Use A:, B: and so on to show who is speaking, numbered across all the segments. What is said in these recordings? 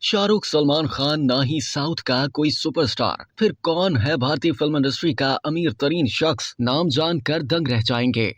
A: शाहरुख, सलमान खान ना ही साउथ का कोई सुपरस्टार, फिर कौन है भारतीय फिल्म इंडस्ट्री का अमीर तरीन शख्स? नाम जानकर दंग रह जाएंगे।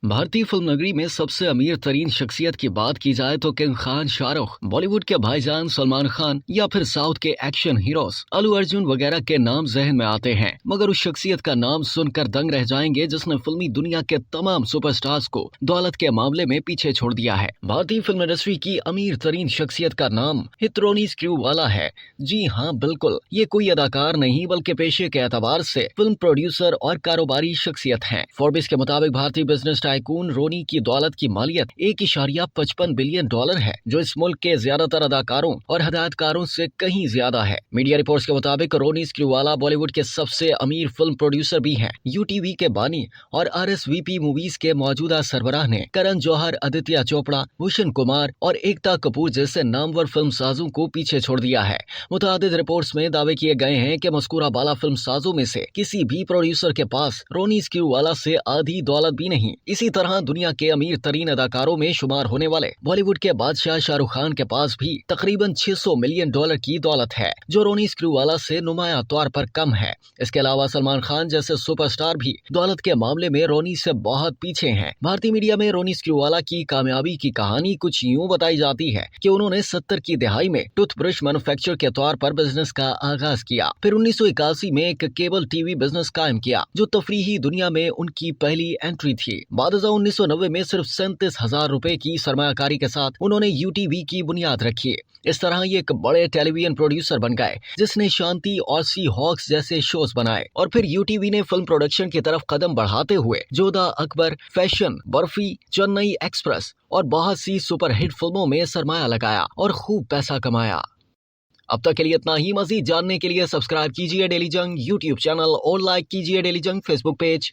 A: भारतीय फिल्म नगरी में सबसे अमीर तरीन शख्सियत की बात की जाए तो किंग खान शाहरुख, बॉलीवुड के भाईजान सलमान खान या फिर साउथ के एक्शन हीरोज अल्लू अर्जुन वगैरह के नाम जहन में आते हैं। मगर उस शख्सियत का नाम सुनकर दंग रह जाएंगे जिसने फिल्मी दुनिया के तमाम सुपरस्टार्स को दौलत के मामले में पीछे छोड़ दिया है। भारतीय फिल्म इंडस्ट्री की अमीर तरीन शख्सियत का नाम हितरोनी स्क्रूवाला है। जी हाँ, बिल्कुल, ये कोई अदाकार नहीं बल्कि पेशे के एतबार से फिल्म प्रोड्यूसर और कारोबारी शख्सियत है। फोर्ब्स के मुताबिक भारतीय बिजनेस टाइकून रोनी की दौलत की मालियत 1.55 बिलियन डॉलर है, जो इस मुल्क के ज्यादातर अदाकारों और हदायतकारों से कहीं ज्यादा है। मीडिया रिपोर्ट्स के मुताबिक रोनी स्क्रूवाला बॉलीवुड के सबसे अमीर फिल्म प्रोड्यूसर भी हैं। यूटीवी के बानी और RSVP मूवीज के मौजूदा सरबराह ने करण जौहर, आदित्य चोपड़ा, भूषण कुमार और एकता कपूर जैसे नामवर फिल्म साजों को पीछे छोड़ दिया है। मुतादिद रिपोर्ट्स में दावे किए गए हैं कि मज़कूरा बाला फिल्म साजों में से किसी भी प्रोड्यूसर के पास रोनी स्क्रूवाला से आधी दौलत भी नहीं। इसी तरह दुनिया के अमीर तरीन अदाकारों में शुमार होने वाले बॉलीवुड के बादशाह शाहरुख खान के पास भी तकरीबन 600 मिलियन डॉलर की दौलत है, जो रोनी स्क्रूवाला से नुमाया तौर पर कम है। इसके अलावा सलमान खान जैसे सुपरस्टार भी दौलत के मामले में रोनी से बहुत पीछे हैं। भारतीय मीडिया में रोनी स्क्रूवाला की कामयाबी की कहानी कुछ यूं बताई जाती है कि उन्होंने 70 की दिहाई में टूथब्रश मैन्युफैक्चर के तौर पर बिजनेस का आगाज किया, फिर 1981 में एक केबल टीवी बिजनेस कायम किया, जो तफरीही दुनिया में उनकी पहली एंट्री थी। बाद 1990 में सिर्फ 37,000 रुपए की सरमायाकारी के साथ उन्होंने UTV की बुनियाद रखी। इस तरह ये एक बड़े टेलीविजन प्रोड्यूसर बन गए, जिसने शांति और सी हॉक्स जैसे शोज बनाए। और फिर UTV ने फिल्म प्रोडक्शन की तरफ कदम बढ़ाते हुए जोधा अकबर, फैशन, बर्फी, चेन्नई एक्सप्रेस और बहुत सी सुपरहिट फिल्मों में सरमाया लगाया और खूब पैसा कमाया। अब तक के लिए इतना ही। मजीद जानने के लिए सब्सक्राइब कीजिए डेली जंग YouTube चैनल और लाइक कीजिए डेली जंग Facebook पेज।